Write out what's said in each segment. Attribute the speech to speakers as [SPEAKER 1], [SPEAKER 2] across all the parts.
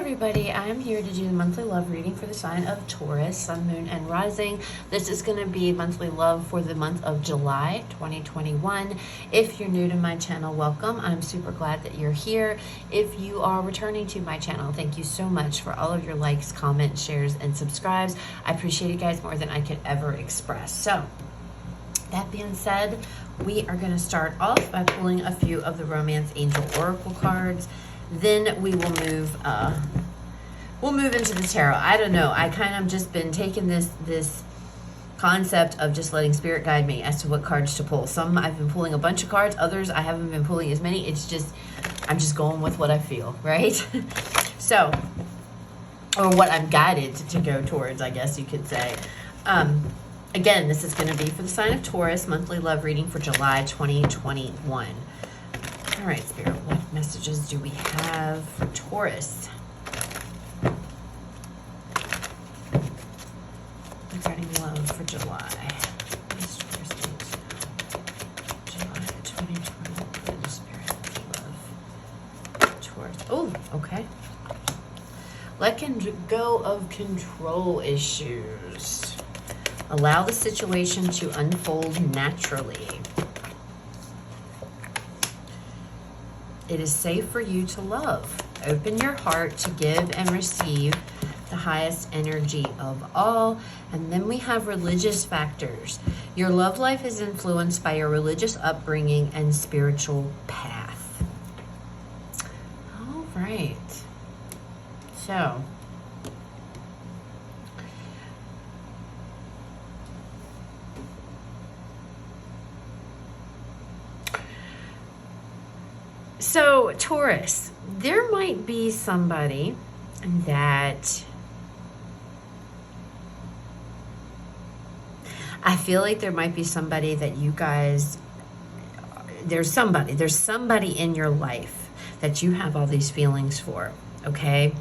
[SPEAKER 1] everybody, I'm here to do the monthly love reading for the sign of Taurus, Sun, Moon, and Rising. This is going to be monthly love for the month of July 2021. If you're new to my channel, welcome. I'm super glad that you're here. If you are returning to my channel, thank you so much for all of your likes, comments, shares, and subscribes. I appreciate you guys more than I could ever express. So, that being said, we are going to start off by pulling a few of the Romance Angel Oracle cards. Then we will move into the tarot. I don't know. I kind of just been taking this concept of just letting spirit guide me as to what cards to pull. Some I've been pulling a bunch of cards. Others I haven't been pulling as many. It's just, I'm just going with what I feel, right? So, or what I'm guided to go towards, I guess you could say. Again, this is going to be for the sign of Taurus, monthly love reading for July 2021. All right, Spirit, what messages do we have for Taurus? Regarding love for July. July 2021, Spirit, love. Taurus. Oh, okay. Let go of control issues. Allow the situation to unfold naturally. It is safe for you to love. Open your heart to give and receive the highest energy of all. And then we have religious factors. Your love life is influenced by your religious upbringing and spiritual path. All right. So, Taurus, there might be somebody that I feel like there might be somebody that you guys, there's somebody in your life that you have all these feelings for, okay?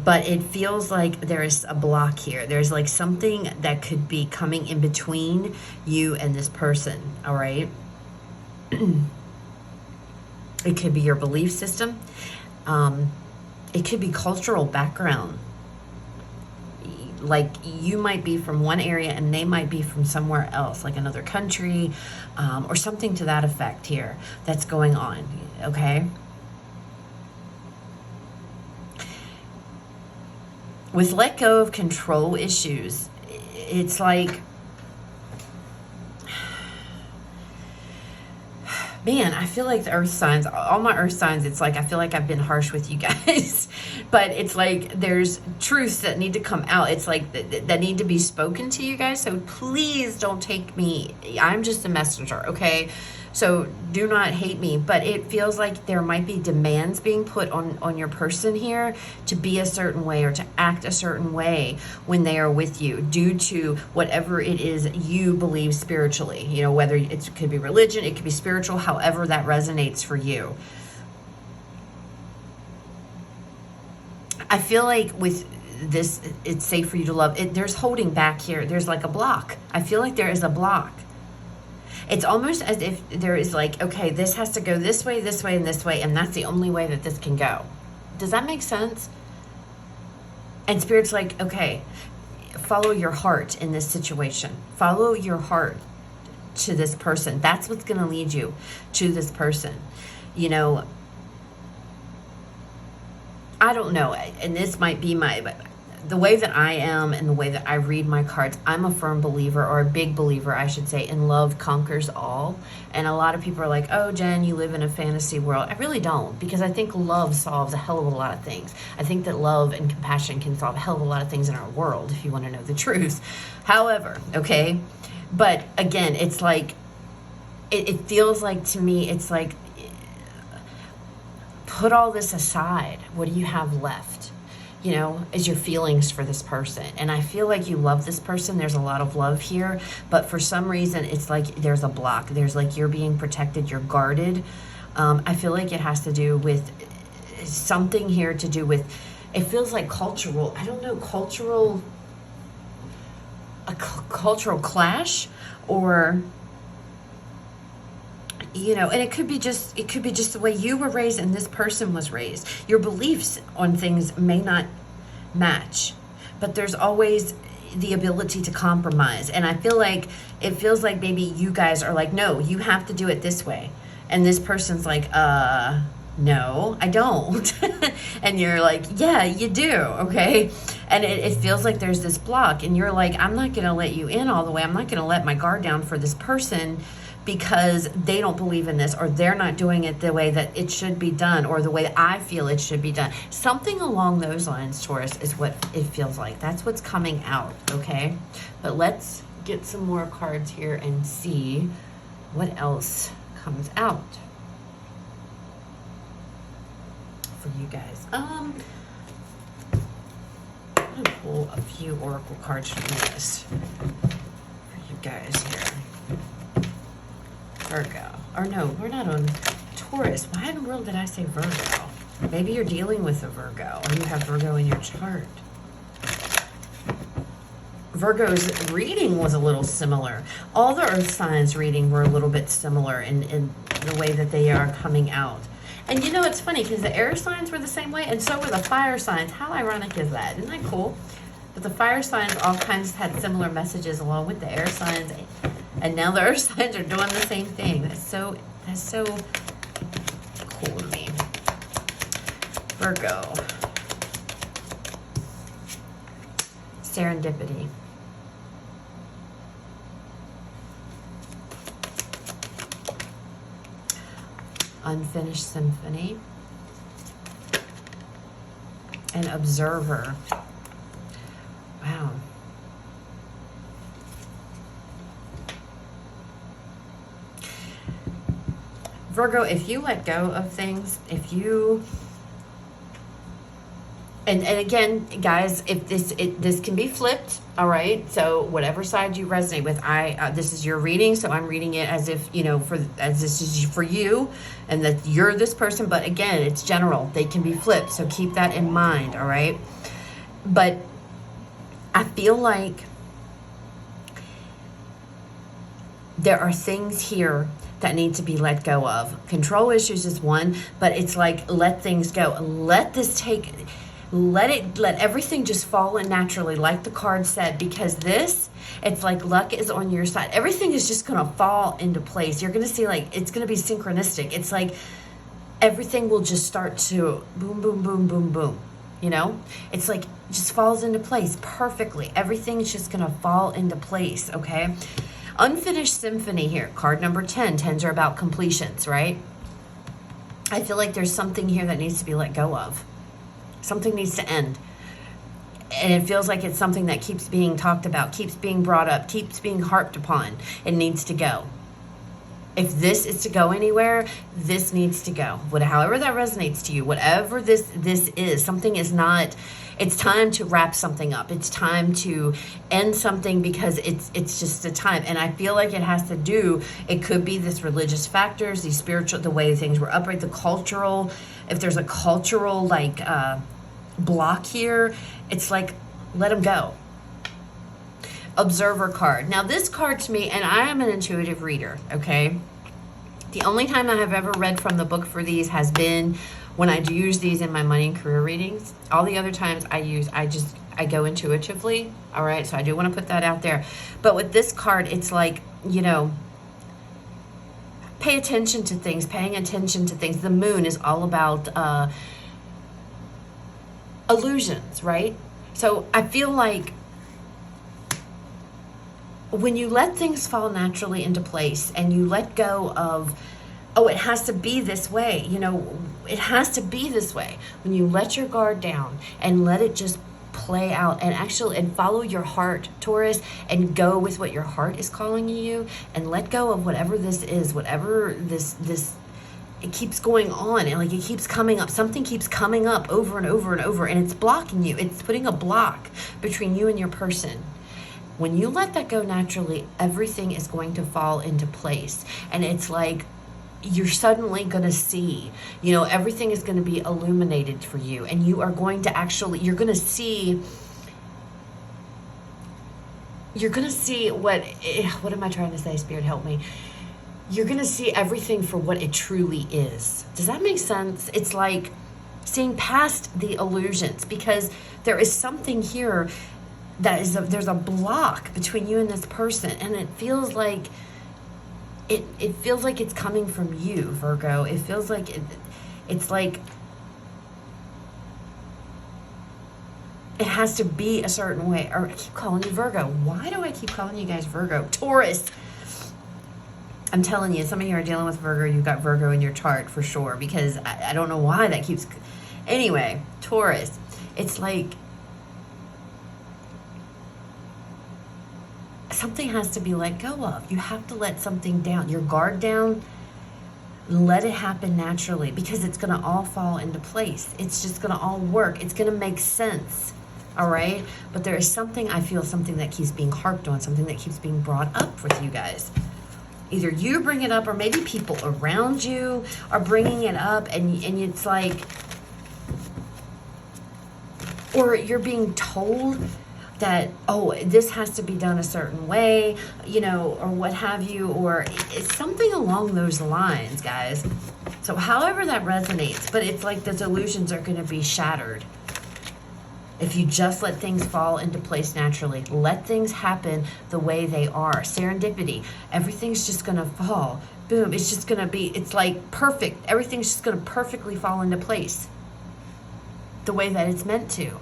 [SPEAKER 1] But it feels like there's a block here. There's like something that could be coming in between you and this person, all right? It could be your belief system. It could be cultural background. Like you might be from one area and they might be from somewhere else, like another country, or something to that effect here that's going on, okay? With let go of control issues, it's like, man, I feel like the earth signs, all my earth signs, it's like I feel like I've been harsh with you guys. But it's like there's truths that need to come out. It's like that need to be spoken to you guys. So please don't take me. I'm just a messenger, okay? So do not hate me. But it feels like there might be demands being put on your person here to be a certain way or to act a certain way when they are with you due to whatever it is you believe spiritually. You know, whether it could be religion, it could be spiritual, however that resonates for you. I feel like with this, it's safe for you to love. There's holding back here. There's like a block. I feel like there is a block. It's almost as if there is like, okay, this has to go this way, and this way, and that's the only way that this can go. Does that make sense? And Spirit's like, okay, follow your heart in this situation. Follow your heart to this person. That's what's going to lead you to this person. You know, I don't know, and this might be the way that I am and the way that I read my cards, I'm a firm believer, or a big believer, I should say, in love conquers all. And a lot of people are like, oh, Jen, you live in a fantasy world. I really don't, because I think love solves a hell of a lot of things. I think that love and compassion can solve a hell of a lot of things in our world, if you want to know the truth. However, okay, but again, it's like, it feels like to me, it's like, put all this aside. What do you have left? You know, is your feelings for this person. And I feel like you love this person. There's a lot of love here. But for some reason, it's like there's a block. There's like you're being protected. You're guarded. I feel like it has to do with something here to do with, it feels like cultural, I don't know, a cultural clash, or you know, and it could be just the way you were raised and this person was raised. Your beliefs on things may not match, but there's always the ability to compromise. And I feel like it feels like maybe you guys are like, no, you have to do it this way, and this person's like, no, I don't. And you're like, yeah, you do. Okay. And it feels like there's this block, and you're like, I'm not going to let you in all the way. I'm not going to let my guard down for this person because they don't believe in this, or they're not doing it the way that it should be done, or the way I feel it should be done. Something along those lines, Taurus, is what it feels like. That's what's coming out. Okay. But let's get some more cards here and see what else comes out for you guys. I'm gonna pull a few oracle cards from this for you guys here. Virgo. Or no, we're not on Taurus. Why in the world did I say Virgo? Maybe you're dealing with a Virgo, or you have Virgo in your chart. Virgo's reading was a little similar. All the earth signs reading were a little bit similar in the way that they are coming out. And you know, it's funny because the air signs were the same way, and so were the fire signs. How ironic is that? Isn't that cool? But the fire signs all kinds had similar messages along with the air signs, and now the earth signs are doing the same thing. That's so cool to me. Virgo. Serendipity. Unfinished symphony. An observer. Wow. Virgo, if you let go of things, if you... And again, guys, if this can be flipped, all right? So whatever side you resonate with, this is your reading, so I'm reading it as if, you know, as this is for you, and that you're this person. But again, it's general. They can be flipped, so keep that in mind, all right? But I feel like there are things here that need to be let go of. Control issues is one, but it's like, let things go. Let everything just fall in naturally, like the card said, because it's like luck is on your side. Everything is just going to fall into place. You're going to see, like, it's going to be synchronistic. It's like everything will just start to boom, boom, boom, boom, boom. You know, it's like, it just falls into place perfectly. Everything's just going to fall into place. Okay. Unfinished symphony here. Card number 10. 10s are about completions, right? I feel like there's something here that needs to be let go of. Something needs to end. And it feels like it's something that keeps being talked about, keeps being brought up, keeps being harped upon. It needs to go. If this is to go anywhere, this needs to go. However that resonates to you, whatever this is, something is not... It's time to wrap something up. It's time to end something, because it's just a time. And I feel like it has to do, it could be this religious factors, these spiritual, the way things were upright, the cultural, if there's a cultural like block here, it's like, let them go. Observer card. Now this card to me, and I am an intuitive reader, okay? The only time I have ever read from the book for these has been when I do use these in my money and career readings. All the other times I go intuitively. All right. So I do want to put that out there. But with this card, it's like, you know, pay attention to things, paying attention to things. The moon is all about illusions, right? So I feel like when you let things fall naturally into place and you let go of, oh, it has to be this way, you know, it has to be this way. When you let your guard down and let it just play out and follow your heart, Taurus, and go with what your heart is calling you, and let go of whatever this is, whatever this it keeps going on, and like it keeps coming up. Something keeps coming up over and over and over, and it's blocking you. It's putting a block between you and your person. When you let that go naturally, everything is going to fall into place. And it's like, you're suddenly going to see, you know, everything is going to be illuminated for you. And you are going to you're going to see what am I trying to say? Spirit, help me. you're going to see everything for what it truly is. Does that make sense? It's like seeing past the illusions, because there is something here that is there's a block between you and this person, and it feels like it feels like it's coming from you, Virgo. It feels like it's like it has to be a certain way. Or I keep calling you Virgo. Why do I keep calling you guys Virgo? Taurus. I'm telling you, some of you are dealing with Virgo. You've got Virgo in your chart for sure, because I don't know why that keeps... Anyway, Taurus. It's like something has to be let go of. You have to let something down. Your guard down. Let it happen naturally, because it's going to all fall into place. It's just going to all work. It's going to make sense. All right? But there is something, I feel, something that keeps being harped on, something that keeps being brought up with you guys. Either you bring it up, or maybe people around you are bringing it up, and it's like, or you're being told that, oh, this has to be done a certain way, you know, or what have you, or it's something along those lines, guys. So however that resonates, but it's like those illusions are going to be shattered. If you just let things fall into place naturally, let things happen the way they are. Serendipity, everything's just going to fall. Boom, it's just going to be, it's like perfect. Everything's just going to perfectly fall into place the way that it's meant to.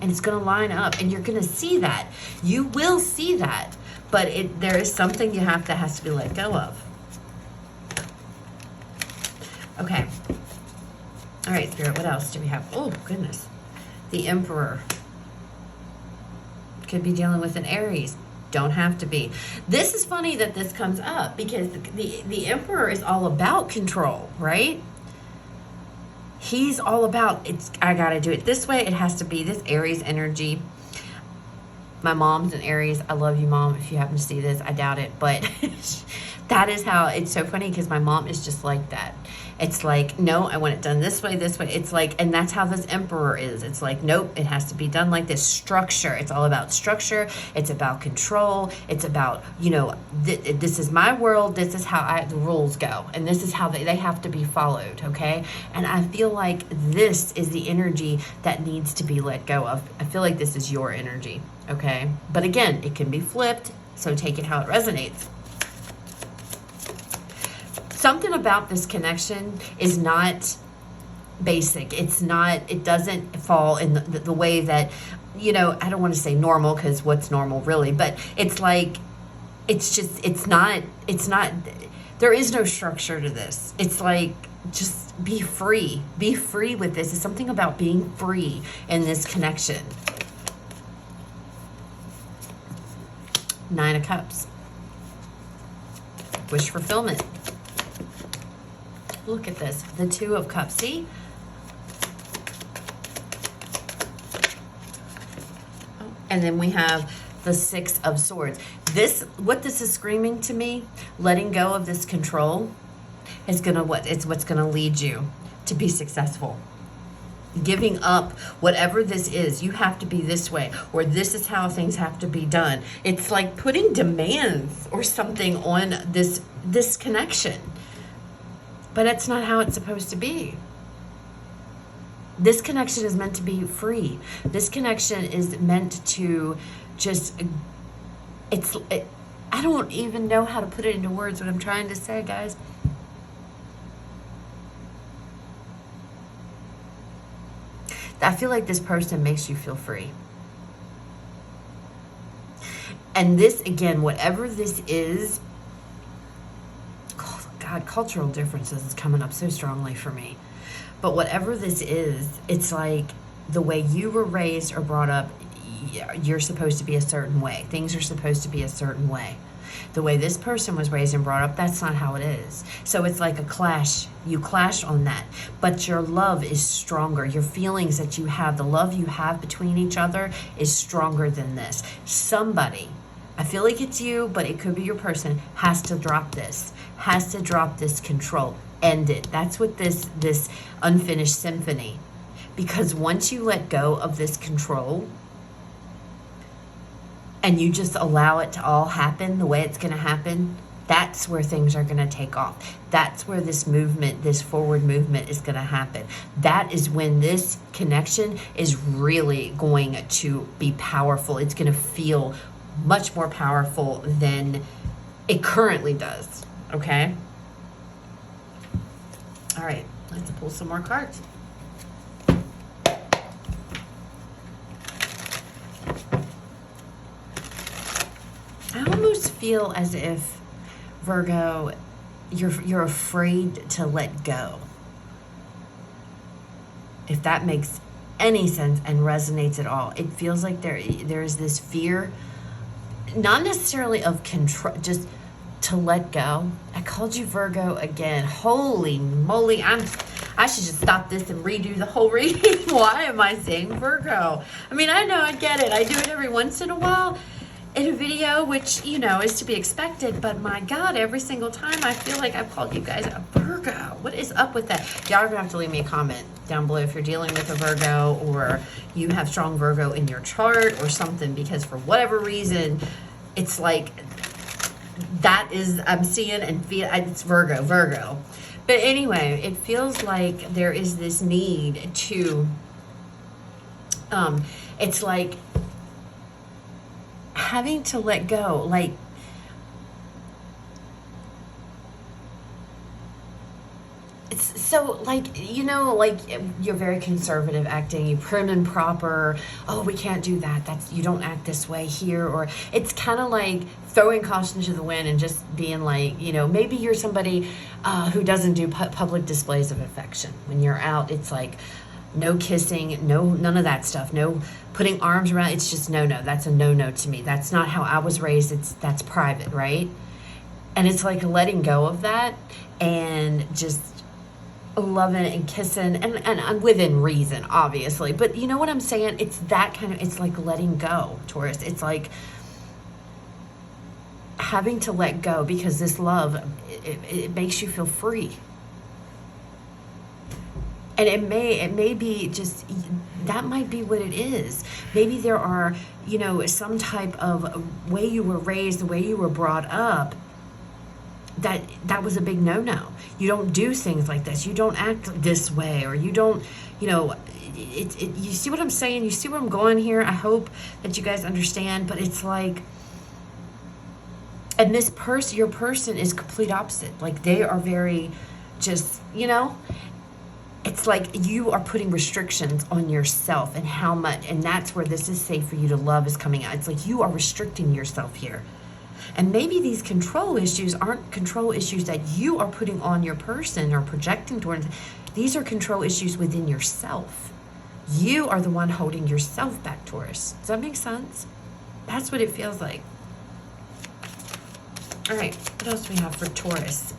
[SPEAKER 1] And it's going to line up, and you're going to see that. You will see that, but there is something has to be let go of. Okay. All right, Spirit, what else do we have? Oh, goodness. The Emperor. Could be dealing with an Aries. Don't have to be. This is funny that this comes up, because the Emperor is all about control, right? He's all about, I gotta do it this way. It has to be this Aries energy. My mom's an Aries. I love you, Mom. If you happen to see this, I doubt it. But that is how, it's so funny, because my mom is just like that. It's like, no, I want it done this way, this way. It's like, and that's how this Emperor is. It's like, nope, it has to be done like this. Structure. It's all about structure. It's about control. It's about, you know, this is my world. This is how the rules go. And this is how they have to be followed, okay? And I feel like this is the energy that needs to be let go of. I feel like this is your energy, okay? But again, it can be flipped, so take it how it resonates. Something about this connection is not basic. It's not, it doesn't fall in the way that, you know, I don't want to say normal, because what's normal really, but it's like, it's just, it's not, there is no structure to this. It's like, just be free with this. It's something about being free in this connection. 9 of Cups. Wish fulfillment. Look at this, the 2 of Cups, see? And then we have the 6 of Swords. What this is screaming to me, letting go of this control, is what's gonna lead you to be successful. Giving up whatever this is. You have to be this way, or this is how things have to be done. It's like putting demands or something on this connection. But that's not how it's supposed to be. This connection is meant to be free. This connection is meant to just, I don't even know how to put it into words, what I'm trying to say, guys. I feel like this person makes you feel free. And this, again, whatever this is, God, cultural differences is coming up so strongly for me. But whatever this is, it's like the way you were raised or brought up, you're supposed to be a certain way. Things are supposed to be a certain way. The way this person was raised and brought up, that's not how it is. So it's like a clash. You clash on that. But your love is stronger. Your feelings that you have, the love you have between each other is stronger than this. Somebody, I feel like it's you, but it could be your person, has to drop this. Has to drop this control. End it. That's what this unfinished symphony. Because once you let go of this control and you just allow it to all happen the way it's going to happen, That's where things are going to take off. That's where this movement, this forward movement is going to happen. That is when this connection is really going to be powerful. It's going to feel much more powerful than it currently does. Okay? All right, let's pull some more cards. I almost feel as if, Virgo, you're afraid to let go. If that makes any sense and resonates at all. It feels like there's this fear, not necessarily of control, just to let go. I called you Virgo again. Holy moly, I should just stop this and redo the whole reading. Why am I saying Virgo? I mean, I know, I get it. I do it every once in a while in a video, which, you know, is to be expected, but my God, every single time I feel like I've called you guys a Virgo. What is up with that? Y'all are gonna have to leave me a comment down below if you're dealing with a Virgo or you have strong Virgo in your chart or something, because for whatever reason, it's like that is, I'm seeing and feel it's Virgo. But anyway, it feels like there is this need to, it's like having to let go, like it's so, like, you know, like you're very conservative acting, you prim and proper. Oh, we can't do that. That's, you don't act this way here. Or it's kind of like throwing caution to the wind and just being like, you know, maybe you're somebody who doesn't do public displays of affection. When you're out, it's like no kissing, none of that stuff. No putting arms around. It's just no. That's a no to me. That's not how I was raised. That's private, right? And it's like letting go of that and just loving and kissing and within reason, obviously. But you know what I'm saying? It's that kind of, it's like letting go, Taurus. It's like having to let go, because this love, it makes you feel free. And it may be just, that might be what it is. Maybe there are, you know, some type of way you were raised, the way you were brought up, that was a big no-no. You don't do things like this. You don't act this way, or you don't, you know, you see what I'm saying? You see where I'm going here? I hope that you guys understand, but it's like, and this person, your person is complete opposite. Like they are very just, you know, it's like you are putting restrictions on yourself and how much, and that's where this is safe for you to love is coming out. It's like you are restricting yourself here. And maybe these control issues aren't control issues that you are putting on your person or projecting towards. These are control issues within yourself. You are the one holding yourself back, Taurus. Does that make sense? That's what it feels like. All right, what else do we have for Taurus?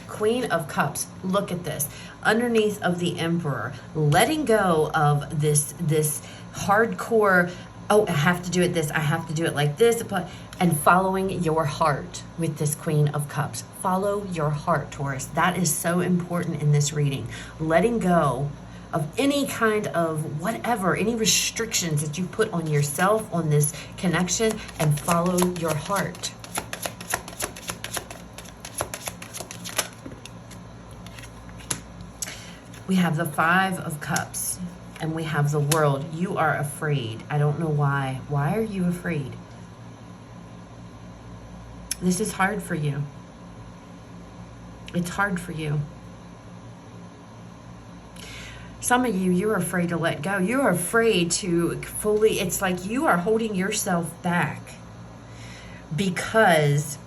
[SPEAKER 1] Queen of Cups. Look at this. Underneath of the Emperor, letting go of this hardcore, oh, I have to do it this, I have to do it like this, and following your heart with this Queen of Cups. Follow your heart, Taurus. That is so important in this reading. Letting go of any kind of whatever, any restrictions that you put on yourself on this connection, and follow your heart. We have the Five of Cups, and we have the World. You are afraid. I don't know why. Why are you afraid? This is hard for you. It's hard for you. Some of you, you're afraid to let go. You're afraid to fully, it's like you are holding yourself back because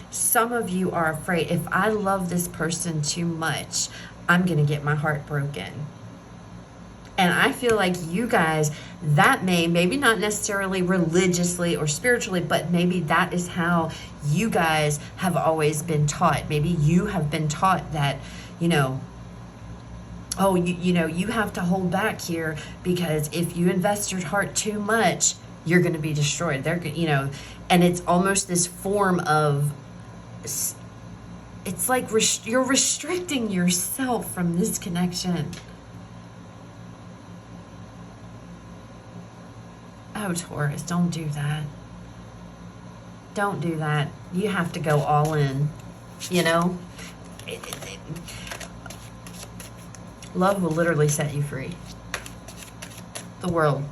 [SPEAKER 1] some of you are afraid, if I love this person too much, I'm going to get my heart broken. And I feel like you guys, that maybe not necessarily religiously or spiritually, but maybe that is how you guys have always been taught. Maybe you have been taught that, you know, oh, you know, you have to hold back here because if you invest your heart too much, you're going to be destroyed. They're, you know, and it's almost this form of, it's like you're restricting yourself from this connection. Oh, Taurus, don't do that. Don't do that. You have to go all in, you know? Love will literally set you free. The world.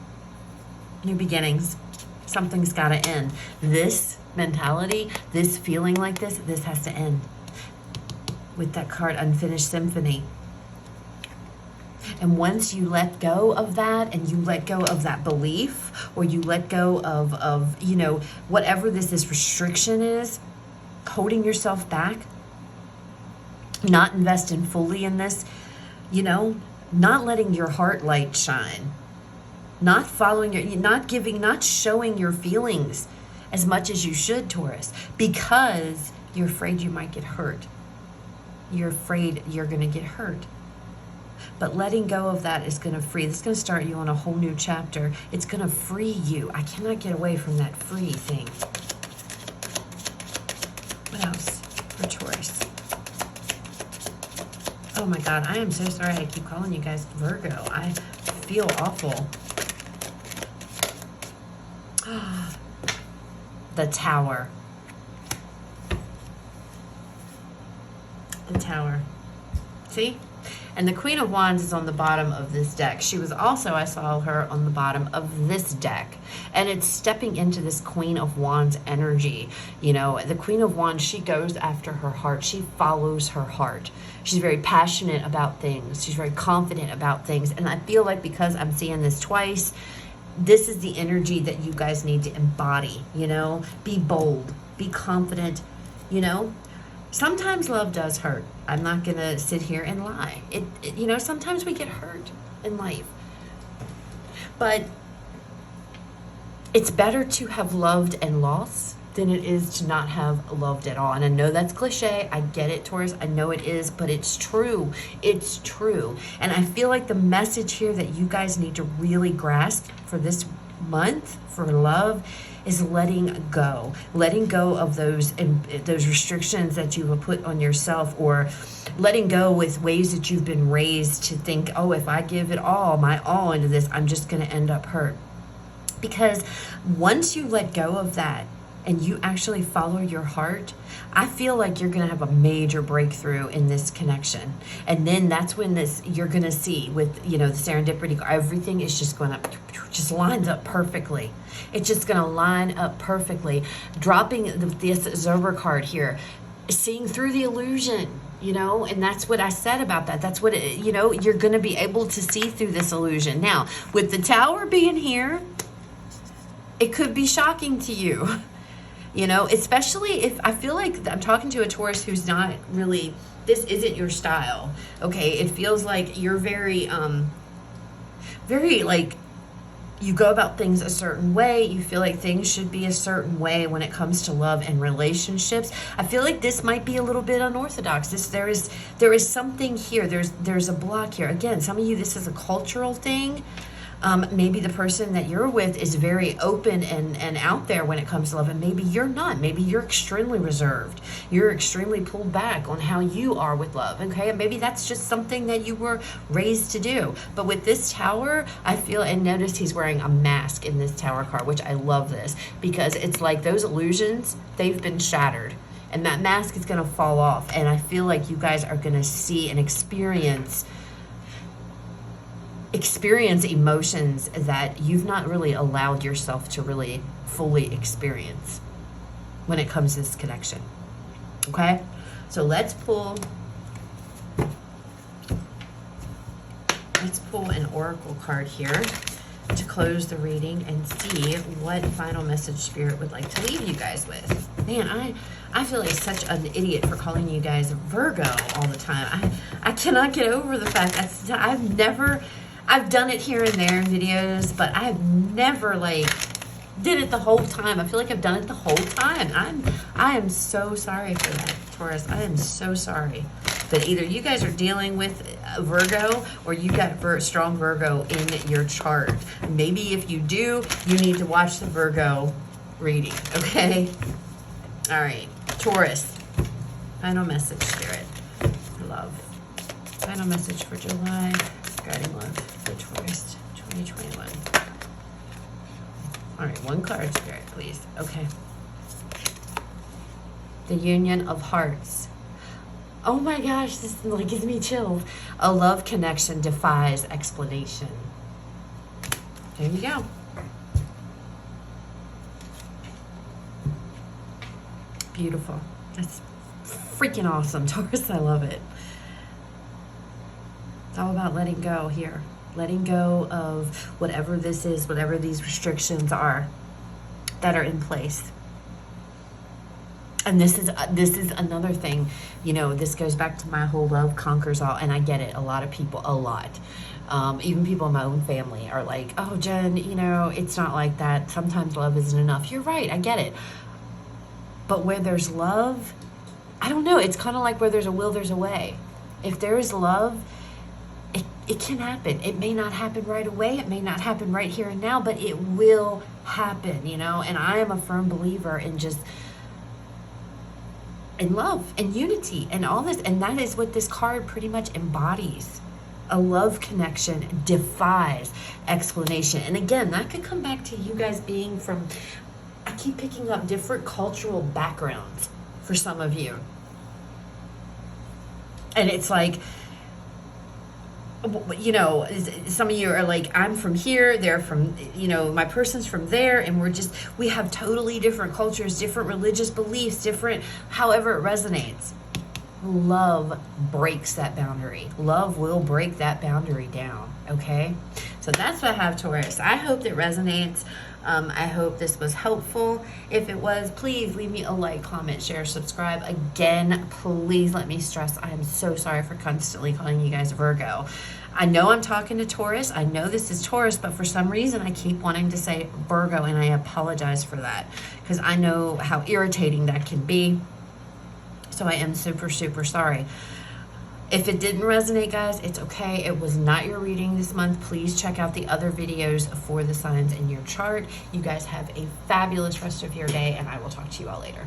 [SPEAKER 1] New beginnings. Something's got to end. This mentality, this feeling like this has to end. With that card, Unfinished Symphony. And once you let go of that, and you let go of that belief, or you let go of you know, whatever this restriction is, holding yourself back, not investing fully in this, you know, not letting your heart light shine, not following your, not showing your feelings as much as you should, Taurus, because you're afraid you might get hurt. You're afraid you're going to get hurt. But letting go of that is going to free. It's going to start you on a whole new chapter. It's going to free you. I cannot get away from that free thing. What else for Taurus? Oh my God, I am so sorry I keep calling you guys Virgo. I feel awful. The Tower. The Tower. See? And the Queen of Wands is on the bottom of this deck. She was also, I saw her on the bottom of this deck. And it's stepping into this Queen of Wands energy. You know, the Queen of Wands, she goes after her heart. She follows her heart. She's very passionate about things. She's very confident about things. And I feel like because I'm seeing this twice, this is the energy that you guys need to embody, you know? Be bold, be confident, you know? Sometimes love does hurt. I'm not going to sit here and lie. It, you know, sometimes we get hurt in life. But it's better to have loved and lost than it is to not have loved at all. And I know that's cliche. I get it, Taurus. I know it is, but it's true. It's true. And I feel like the message here that you guys need to really grasp for this month for love is letting go of those restrictions that you have put on yourself, or letting go with ways that you've been raised to think, oh, if I give it all, my all into this, I'm just going to end up hurt. Because once you let go of that and you actually follow your heart, I feel like you're going to have a major breakthrough in this connection. And then that's when you're going to see with, you know, the serendipity, everything is just going to just lines up perfectly. It's just going to line up perfectly. Dropping this Zober card here, seeing through the illusion, you know, and that's what I said about that. That's what, you know, you're going to be able to see through this illusion. Now, with the Tower being here, it could be shocking to you. You know, especially if I feel like I'm talking to a Taurus who's not really, this isn't your style. Okay, it feels like you're very like, you go about things a certain way. You feel like things should be a certain way when it comes to love and relationships. I feel like this might be a little bit unorthodox. There is something here. There's a block here. Again, some of you, this is a cultural thing. Maybe the person that you're with is very open and out there when it comes to love, and maybe you're not. Maybe you're extremely reserved. You're extremely pulled back on how you are with love, okay? Maybe that's just something that you were raised to do. But with this Tower, I feel, and notice he's wearing a mask in this Tower card, which I love this, because it's like those illusions, they've been shattered. And that mask is going to fall off. And I feel like you guys are going to see and experience emotions that you've not really allowed yourself to really fully experience when it comes to this connection. Okay? So let's pull an oracle card here to close the reading and see what final message Spirit would like to leave you guys with. Man, I feel like such an idiot for calling you guys Virgo all the time. I cannot get over the fact that I've done it here and there in videos, but I've never did it the whole time. I feel like I've done it the whole time. I am so sorry for that, Taurus. I am so sorry. But either you guys are dealing with Virgo, or you got strong Virgo in your chart. Maybe if you do, you need to watch the Virgo reading, okay? All right, Taurus. Final message, Spirit. Love. Final message for July. Guiding love for Taurus 2021. All right, one card, Spirit, please. Okay. The Union of Hearts. Oh my gosh, this like gives me chills. A love connection defies explanation. There you go. Beautiful. That's freaking awesome, Taurus. I love it. It's all about letting go here. Letting go of whatever this is, whatever these restrictions are that are in place. And this is another thing, you know, this goes back to my whole love conquers all, and I get it. A lot of people, even people in my own family are like, oh, Jen, you know, it's not like that. Sometimes love isn't enough. You're right. I get it. But where there's love, I don't know. It's kind of like where there's a will, there's a way. If there is love, it can happen. It may not happen right away. It may not happen right here and now, but it will happen, you know? And I am a firm believer in in love and unity and all this. And that is what this card pretty much embodies. A love connection defies explanation. And again, that could come back to you guys being from, I keep picking up different cultural backgrounds for some of you. And it's like, you know, some of you are like, I'm from here, they're from, you know, my person's from there, and we have totally different cultures, different religious beliefs, different, however it resonates. Love breaks that boundary. Love will break that boundary down, okay? So that's what I have, Taurus. I hope that resonates. I hope this was helpful. If it was, please leave me a like, comment, share, subscribe. Again, please let me stress, I am so sorry for constantly calling you guys Virgo. I know I'm talking to Taurus. I know this is Taurus, but for some reason I keep wanting to say Virgo, and I apologize for that because I know how irritating that can be. So I am super, super sorry. If it didn't resonate, guys, it's okay. It was not your reading this month. Please check out the other videos for the signs in your chart. You guys have a fabulous rest of your day, and I will talk to you all later.